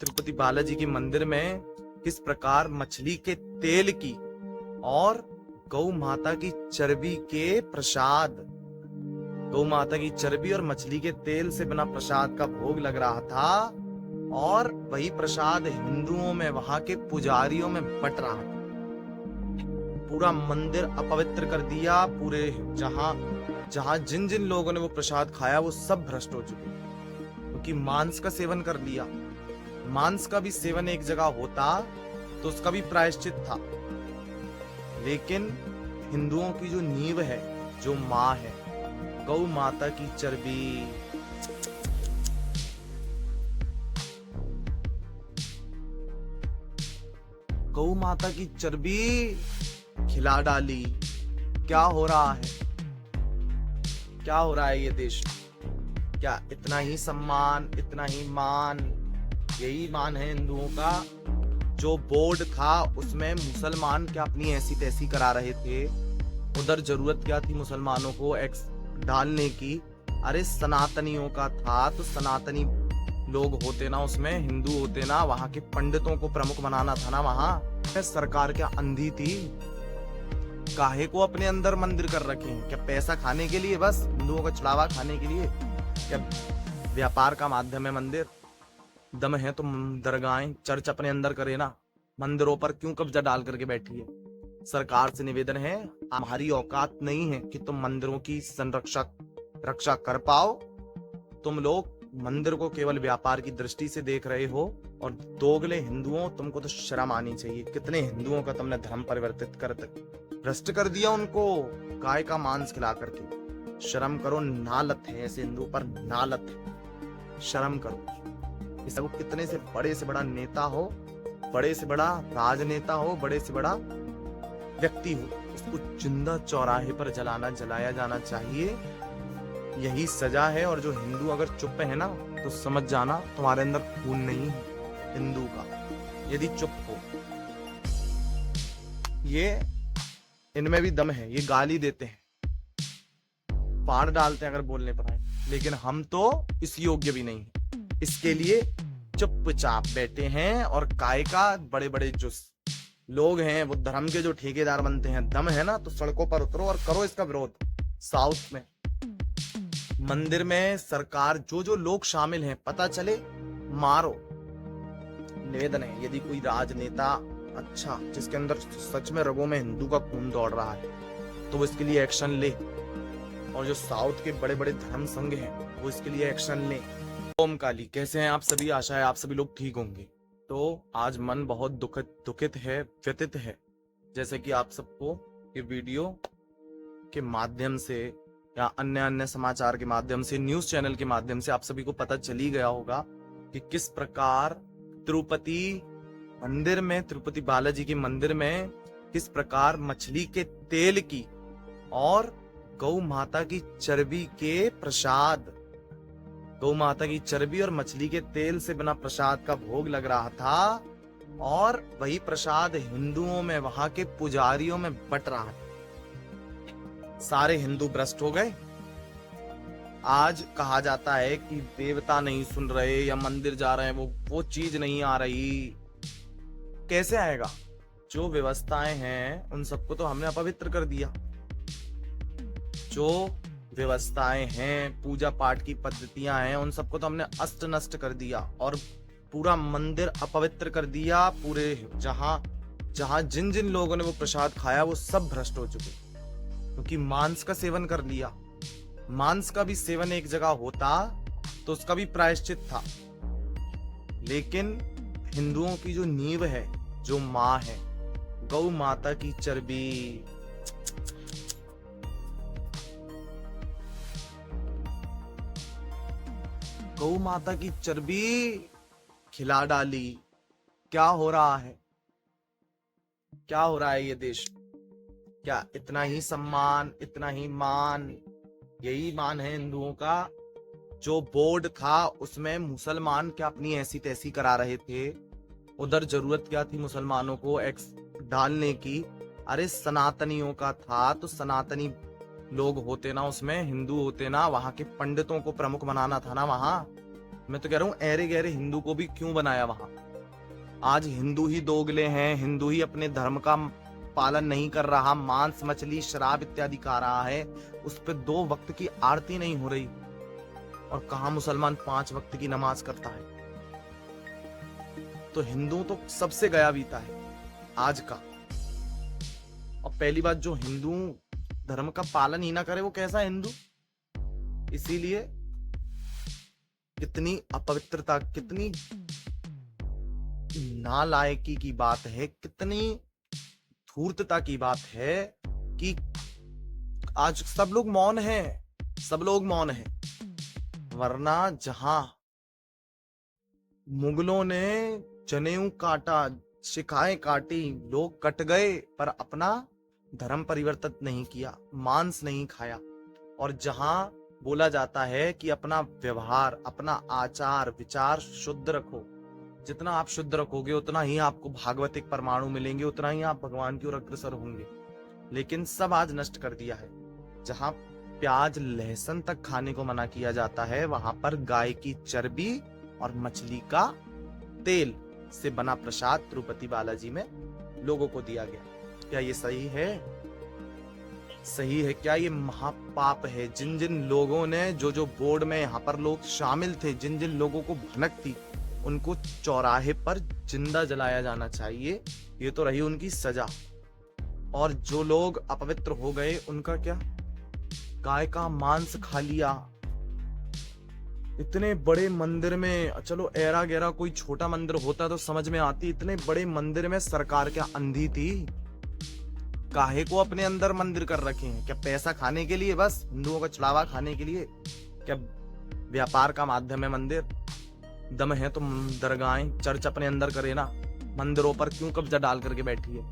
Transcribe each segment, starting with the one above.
तिरुपति बालाजी के मंदिर में किस प्रकार मछली के तेल की और गौ माता की चर्बी के प्रसाद, गौ माता की चर्बी और मछली के तेल से बना प्रसाद का भोग लग रहा था और वही प्रसाद हिंदुओं में, वहां के पुजारियों में बट रहा था। पूरा मंदिर अपवित्र कर दिया। पूरे जहां जहां जिन जिन लोगों ने वो प्रसाद खाया वो सब भ्रष्ट हो चुके, क्योंकि मांस का सेवन कर लिया। मांस का भी सेवन एक जगह होता तो उसका भी प्रायश्चित था, लेकिन हिंदुओं की जो नींव है, जो माँ है, गौ माता की चर्बी, गौ माता की चर्बी खिला डाली। क्या हो रहा है, क्या हो रहा है ये देश? क्या इतना ही सम्मान, इतना ही मान, यही मान है हिंदुओं का? जो बोर्ड था उसमें मुसलमान क्या अपनी ऐसी तैसी करा रहे थे, उधर जरूरत क्या थी मुसलमानों को एक्स डालने की? अरे सनातनियों का था तो सनातनी लोग होते ना, उसमें हिंदू होते ना, वहां के पंडितों को प्रमुख बनाना था ना। वहां सरकार क्या अंधी थी? काहे को अपने अंदर मंदिर कर रखे हैं? क्या पैसा खाने के लिए, बस हिंदुओं का चढ़ावा खाने के लिए? क्या व्यापार का माध्यम है मंदिर? दम है तो दरगाहें, चर्च अपने अंदर करे ना, मंदिरों पर क्यों कब्जा डाल करके बैठी है? सरकार से निवेदन है, हमारी औकात नहीं है कि तुम मंदिरों की रक्षा कर पाओ। तुम लोग मंदिर को केवल व्यापार की दृष्टि से देख रहे हो। और दोगले हिंदुओं, तुमको तो शर्म आनी चाहिए। कितने हिंदुओं का तुमने धर्म परिवर्तित कर भ्रष्ट कर दिया उनको, गाय का मांस खिला करके। शर्म करो, नालत है ऐसे हिंदू पर, नालत है, शर्म करो। इस वो कितने से बड़ा नेता हो, बड़े से बड़ा राजनेता हो, बड़े से बड़ा व्यक्ति हो, उसको जिंदा चौराहे पर जलाया जाना चाहिए। यही सजा है। और जो हिंदू अगर चुप है ना, तो समझ जाना तुम्हारे अंदर खून नहीं है हिंदू का, यदि चुप हो। ये इनमें भी दम है, ये गाली देते हैं, फाड़ डालते हैं अगर बोलने पर आए, लेकिन हम तो इस योग्य भी नहीं है। इसके लिए चुपचाप बैठे हैं। और काय का बड़े बड़े जो लोग हैं, वो धर्म के जो ठेकेदार बनते हैं, दम है ना तो सड़कों पर उतरो और करो इसका विरोध। साउथ में मंदिर में सरकार, जो जो लोग शामिल हैं, पता चले मारो। निवेदन है, यदि कोई राजनेता अच्छा, जिसके अंदर सच में रगों में हिंदू का खून दौड़ रहा है, तो वो इसके लिए एक्शन ले। और जो साउथ के बड़े बड़े धर्म संघ हैं, वो इसके लिए एक्शन ले। ओम काली, कैसे हैं आप सभी? आशा है आप सभी लोग ठीक होंगे। तो आज मन बहुत दुखित है, व्यथित है। जैसे कि आप सबको ये वीडियो के माध्यम से या अन्य समाचार के माध्यम से, न्यूज चैनल के माध्यम से आप सभी को पता चल ही गया होगा कि किस प्रकार तिरुपति मंदिर में, तिरुपति बालाजी के मंदिर में किस प्रकार मछली के तेल की और गौ माता की चर्बी के प्रसाद, गौ माता की चर्बी और मछली के तेल से बना प्रसाद का भोग लग रहा था और वही प्रसाद हिंदुओं में, वहां के पुजारियों में बट रहा था। सारे हिंदू भ्रष्ट हो गए। आज कहा जाता है कि देवता नहीं सुन रहे या मंदिर जा रहे हैं, वो चीज नहीं आ रही। कैसे आएगा? जो व्यवस्थाएं हैं उन सबको तो हमने अपवित्र कर दिया। जो व्यवस्थाएं हैं, पूजा पाठ की पद्धतियां हैं, उन सबको तो हमने अस्त नष्ट कर दिया और पूरा मंदिर अपवित्र कर दिया। पूरे जहां जिन जिन लोगों ने वो प्रसाद खाया वो सब भ्रष्ट हो चुके, क्योंकि मांस का सेवन कर लिया। मांस का भी सेवन एक जगह होता तो उसका भी प्रायश्चित था, लेकिन हिंदुओं की जो नींव है, जो माँ है, गौ माता की चर्बी, गौ माता की चर्बी खिला डाली। क्या हो रहा है, क्या हो रहा है ये देश? क्या इतना ही सम्मान, इतना ही मान, यही मान है हिंदुओं का? जो बोर्ड था उसमें मुसलमान क्या अपनी ऐसी तैसी करा रहे थे, उधर जरूरत क्या थी मुसलमानों को एक्स डालने की? अरे सनातनियों का था तो सनातनी लोग होते ना, उसमें हिंदू होते ना, वहां के पंडितों को प्रमुख बनाना था ना। वहां मैं तो कह रहा हूँ ऐरे गहरे हिंदू को भी क्यों बनाया वहां। आज हिंदू ही दोगले हैं, हिंदू ही अपने धर्म का पालन नहीं कर रहा, मांस मछली शराब इत्यादि खा रहा है, उस पे 2 वक्त की आरती नहीं हो रही, और कहा मुसलमान 5 वक्त की नमाज करता है। तो हिंदू तो सबसे गया बीता है आज का। और पहली बात, जो हिंदू धर्म का पालन ही ना करे वो कैसा हिंदू। इसीलिए कितनी अपवित्रता, कितनी नालायकी की बात है, कितनी धूर्तता की बात है कि आज सब लोग मौन हैं, सब लोग मौन हैं। वरना जहां मुगलों ने जनेऊ काटा, शिखाएं काटी, लोग कट गए, पर अपना धर्म परिवर्तित नहीं किया, मांस नहीं खाया। और जहां बोला जाता है कि अपना व्यवहार, अपना आचार विचार शुद्ध रखो, जितना आप शुद्ध रखोगे उतना ही आपको भागवतिक परमाणु मिलेंगे, उतना ही आप भगवान की ओर अग्रसर होंगे। लेकिन सब आज नष्ट कर दिया है। जहां प्याज लहसुन तक खाने को मना किया जाता है, वहां पर गाय की चर्बी और मछली का तेल से बना प्रसाद तिरुपति बालाजी में लोगों को दिया गया। क्या ये सही है? सही है क्या? ये महापाप है। जिन जिन लोगों ने, जो बोर्ड में यहाँ पर लोग शामिल थे, जिन जिन लोगों को भनक थी, उनको चौराहे पर जिंदा जलाया जाना चाहिए। ये तो रही उनकी सजा। और जो लोग अपवित्र हो गए उनका क्या? गाय का मांस खा लिया। इतने बड़े मंदिर में, चलो ऐरा गैरा कोई छोटा मंदिर होता तो समझ में आती, इतने बड़े मंदिर में सरकार क्या अंधी थी? काहे को अपने अंदर मंदिर कर रखे हैं? क्या पैसा खाने के लिए, बस हिंदुओं का चढ़ावा खाने के लिए? क्या व्यापार का माध्यम है मंदिर? दम है तो दरगाहें चर्च अपने अंदर करे ना, मंदिरों पर क्यों कब्जा डाल करके बैठी है?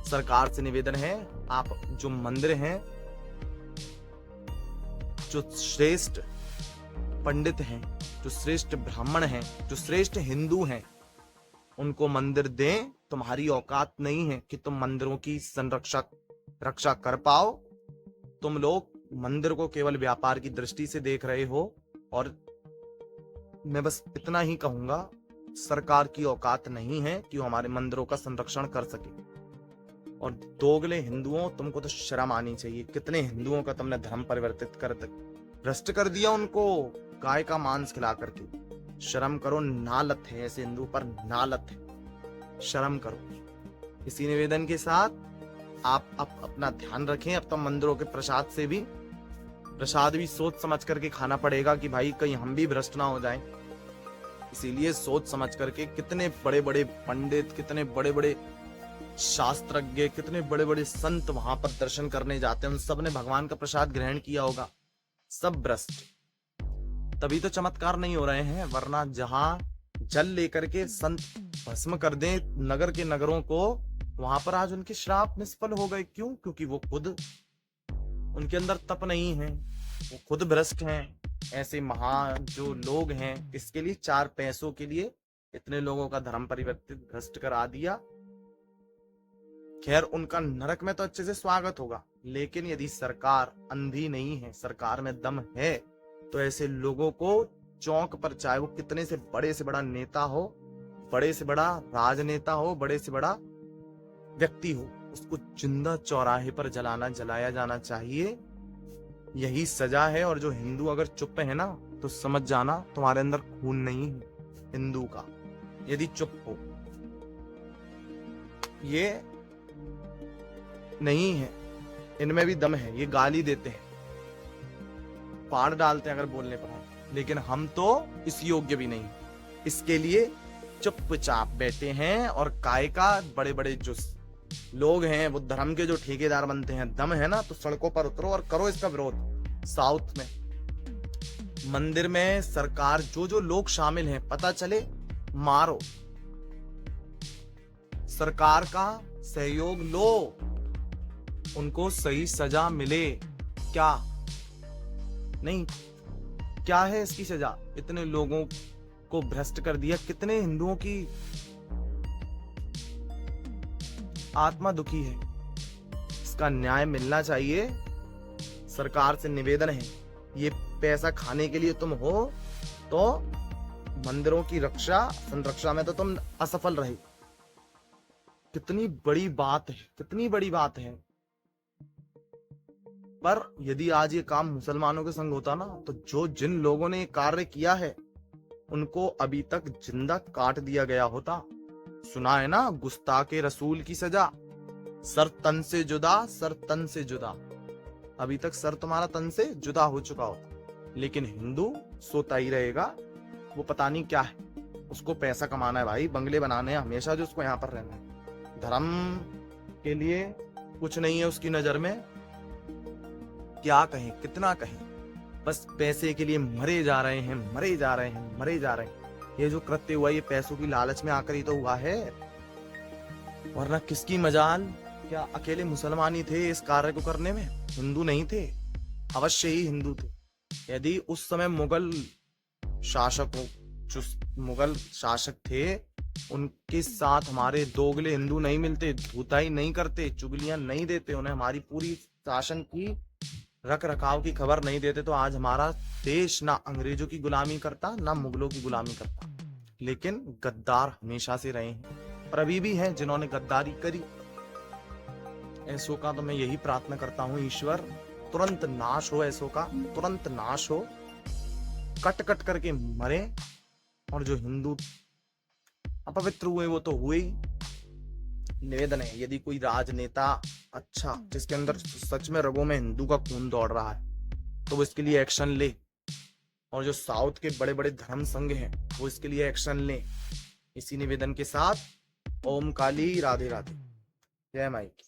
सरकार से निवेदन है, आप जो मंदिर हैं, जो श्रेष्ठ पंडित हैं, जो श्रेष्ठ ब्राह्मण हैं, जो श्रेष्ठ हिंदू हैं, उनको मंदिर दें। तुम्हारी औकात नहीं है कि तुम मंदिरों की रक्षा कर पाओ। तुम लोग मंदिर को केवल व्यापार की दृष्टि से देख रहे हो। और मैं बस इतना ही कहूंगा, सरकार की औकात नहीं है कि वो हमारे मंदिरों का संरक्षण कर सके। और दोगले हिंदुओं, तुमको तो शर्म आनी चाहिए। कितने हिंदुओं का तुमने धर्म परिवर्तित कर भ्रष्ट कर दिया उनको गाय का मांस खिला करके। शर्म करो, नालत है ऐसे हिंदू पर, नालत है, शर्म करो। इसी निवेदन के साथ आप अपना ध्यान रखें। अब तो मंदिरों के प्रसाद भी सोच समझ करके खाना पड़ेगा कि भाई कहीं हम भी भ्रष्ट ना हो जाएं। इसीलिए सोच समझ करके, कितने बड़े बड़े पंडित, कितने बड़े बड़े शास्त्रज्ञ, कितने बड़े बड़े संत वहां पर दर्शन करने जाते हैं, उन सब ने भगवान का प्रसाद ग्रहण किया होगा। सब भ्रष्ट, तभी तो चमत्कार नहीं हो रहे हैं। वरना जहां जल लेकर के संत भस्म कर दें नगर के नगरों को, वहां पर आज उनके श्राप निष्फल हो गए। क्यों? क्योंकि वो खुद, उनके अंदर तप नहीं है, वो खुद भ्रष्ट हैं। ऐसे महान जो लोग हैं, इसके लिए 4 पैसों के लिए इतने लोगों का धर्म परिवर्तित भ्रष्ट करा दिया। खैर, उनका नरक में तो अच्छे से स्वागत होगा। लेकिन यदि सरकार अंधी नहीं है, सरकार में दम है, तो ऐसे लोगों को चौक पर, चाहे वो कितने से बड़ा नेता हो, बड़े से बड़ा राजनेता हो, बड़े से बड़ा व्यक्ति हो, उसको जिंदा चौराहे पर जलाया जाना चाहिए। यही सजा है। और जो हिंदू अगर चुप है ना, तो समझ जाना तुम्हारे अंदर खून नहीं है हिंदू का, यदि चुप हो। ये नहीं है, इनमें भी दम है। ये गाली देते हैं, फाड़ डालते हैं अगर बोलने पर आए, लेकिन हम तो इस योग्य भी नहीं। इसके लिए चुपचाप बैठे हैं। और काय का बड़े बड़े जो लोग हैं, वो धर्म के जो ठेकेदार बनते हैं, दम है ना तो सड़कों पर उतरो और करो इसका विरोध। साउथ में मंदिर में सरकार, जो लोग शामिल हैं, पता चले, मारो। सरकार का सहयोग लो, उनको सही सजा मिले। क्या नहीं, क्या है इसकी सजा? इतने लोगों को भ्रष्ट कर दिया, कितने हिंदुओं की आत्मा दुखी है। इसका न्याय मिलना चाहिए। सरकार से निवेदन है, ये पैसा खाने के लिए तुम हो तो मंदिरों की रक्षा संरक्षा में तो तुम असफल रहे। कितनी बड़ी बात है, कितनी बड़ी बात है। पर यदि आज ये काम मुसलमानों के संग होता ना, तो जो जिन लोगों ने ये कार्य किया है उनको अभी तक जिंदा काट दिया गया होता। सुना है ना, गुस्ताखे रसूल की सजा, सर तन से जुदा, सर तन से जुदा। अभी तक सर तुम्हारा तन से जुदा हो चुका होता, लेकिन हिंदू सोता ही रहेगा। वो पता नहीं क्या है, उसको पैसा कमाना है भाई, बंगले बनाने हैं हमेशा, जो उसको यहाँ पर रहना है। धर्म के लिए कुछ नहीं है उसकी नजर में। क्या कहें, कितना कहें, बस पैसे के लिए मरे जा रहे हैं, मरे जा रहे हैं, मरे जा रहे हैं। ये जो कृत्य हुआ, ये पैसों की लालच में आकर ही तो हुआ है, वरना किसकी मजाल। क्या अकेले मुसलमान ही थे इस कार्य को करने में? हिंदू नहीं थे? अवश्य ही हिंदू थे। यदि उस समय मुगल शासकों, जो मुगल शासक थे, उनके साथ हमारे दोगले हिंदू नहीं मिलते, धूताई नहीं करते, चुगलियां नहीं देते, उन्हें हमारी पूरी शासन की रख रखाव की खबर नहीं देते, तो आज हमारा देश ना अंग्रेजों की गुलामी करता, ना मुगलों की गुलामी करता। लेकिन गद्दार हमेशा से रहे हैं और अभी भी हैं जिन्होंने गद्दारी करी। ऐसों का तो मैं यही प्रार्थना करता हूँ, ईश्वर तुरंत नाश हो, ऐसों का तुरंत नाश हो, कट कट करके मरे। और जो हिंदू अपवित्र हुए वो तो हुए ही। निवेदन है, यदि कोई राजनेता अच्छा, जिसके अंदर सच में रगों में हिंदू का खून दौड़ रहा है, तो वो इसके लिए एक्शन ले। और जो साउथ के बड़े बड़े धर्म संघ हैं, वो इसके लिए एक्शन ले। इसी निवेदन के साथ ओम काली, राधे राधे, जय माई की।